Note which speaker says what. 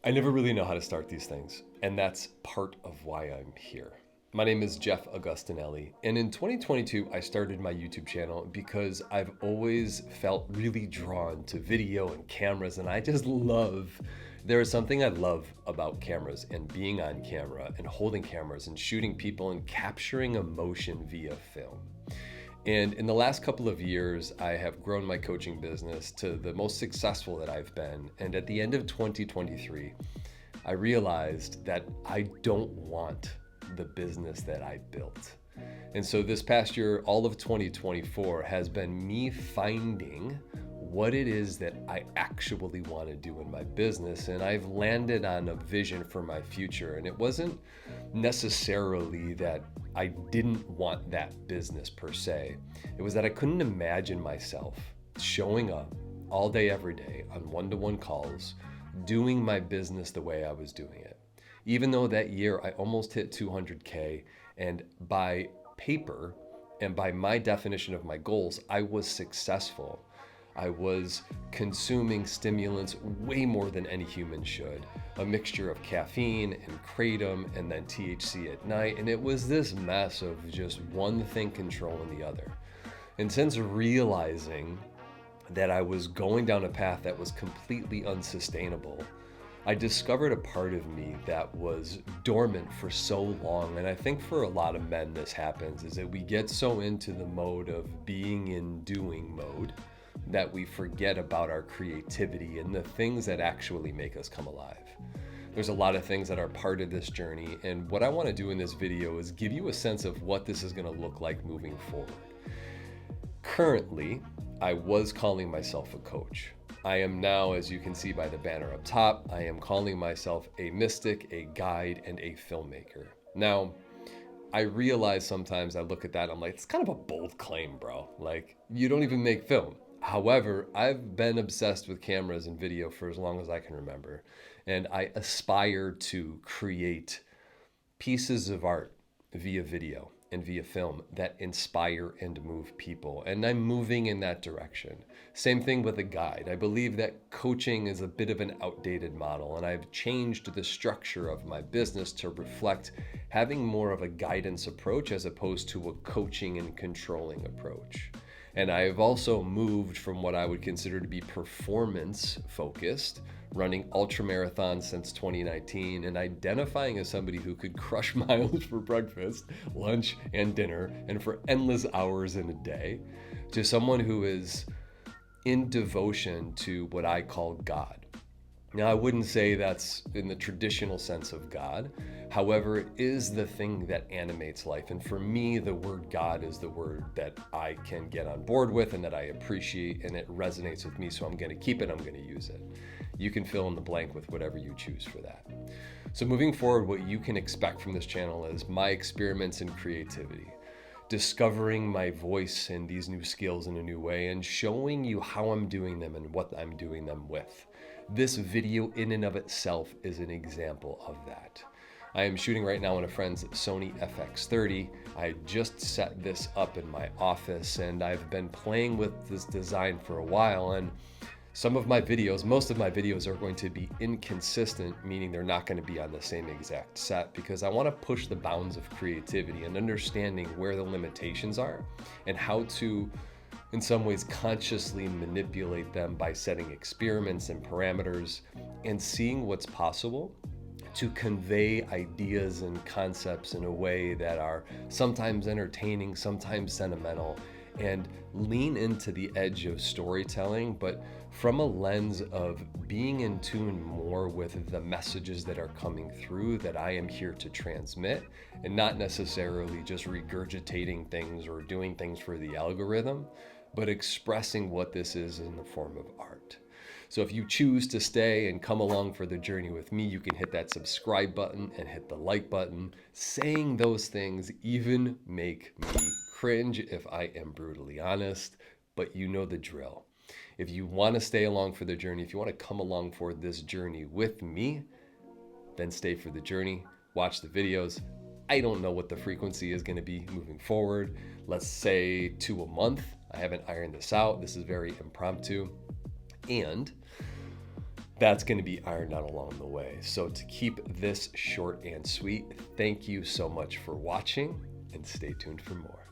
Speaker 1: I never really know how to start these things, and that's part of why I'm here. My name is Jeff Augustinelli, and in 2022, I started my YouTube channel because I've always felt really drawn to video and cameras, and there is something I love about cameras and being on camera and holding cameras and shooting people and capturing emotion via film. And in the last couple of years, I have grown my coaching business to the most successful that I've been. And at the end of 2023, I realized that I don't want the business that I built. And so this past year, all of 2024 has been me finding what it is that I actually want to do in my business. And I've landed on a vision for my future. And it wasn't necessarily that I didn't want that business per se. It was that I couldn't imagine myself showing up all day, every day on one-to-one calls, doing my business the way I was doing it. Even though that year I almost hit 200K, and by paper and by my definition of my goals, I was successful. I was consuming stimulants way more than any human should, a mixture of caffeine and kratom and then THC at night. And it was this mess of just one thing controlling the other. And since realizing that I was going down a path that was completely unsustainable, I discovered a part of me that was dormant for so long. And I think for a lot of men, this happens, is that we get so into the mode of being in doing mode that we forget about our creativity and the things that actually make us come alive. There's a lot of things that are part of this journey, and what I want to do in this video is give you a sense of what this is going to look like moving forward. Currently, I was calling myself a coach. I am now, as you can see by the banner up top, I am calling myself a mystic, a guide, and a filmmaker. Now, I realize sometimes I look at that, I'm like, it's kind of a bold claim, bro. Like, you don't even make film. However, I've been obsessed with cameras and video for as long as I can remember, and I aspire to create pieces of art via video and via film that inspire and move people, and I'm moving in that direction. Same thing with a guide. I believe that coaching is a bit of an outdated model, and I've changed the structure of my business to reflect having more of a guidance approach as opposed to a coaching and controlling approach. And I've also moved from what I would consider to be performance focused, running ultra marathons since 2019 and identifying as somebody who could crush miles for breakfast, lunch, and dinner, and for endless hours in a day, to someone who is in devotion to what I call God. Now, I wouldn't say that's in the traditional sense of God. However, it is the thing that animates life. And for me, the word God is the word that I can get on board with and that I appreciate, and it resonates with me. So I'm going to keep it, I'm going to use it. You can fill in the blank with whatever you choose for that. So moving forward, what you can expect from this channel is my experiments in creativity, discovering my voice and these new skills in a new way, and showing you how I'm doing them and what I'm doing them with. This video in and of itself is an example of that. I am shooting right now on a friend's Sony FX30. I just set this up in my office, and I've been playing with this design for a while, and most of my videos are going to be inconsistent, meaning they're not going to be on the same exact set, because I want to push the bounds of creativity and understanding where the limitations are and how to, in some ways, consciously manipulate them by setting experiments and parameters and seeing what's possible to convey ideas and concepts in a way that are sometimes entertaining, sometimes sentimental, and lean into the edge of storytelling, but from a lens of being in tune more with the messages that are coming through that I am here to transmit, and not necessarily just regurgitating things or doing things for the algorithm, but expressing what this is in the form of art. So if you choose to stay and come along for the journey with me, you can hit that subscribe button and hit the like button. Saying those things even make me cringe if I am brutally honest, but you know the drill. If you want to stay along for the journey, if you want to come along for this journey with me, then stay for the journey, watch the videos. I don't know what the frequency is going to be moving forward. Let's say 2 a month. I haven't ironed this out. This is very impromptu. And that's going to be ironed out along the way. So to keep this short and sweet, thank you so much for watching and stay tuned for more.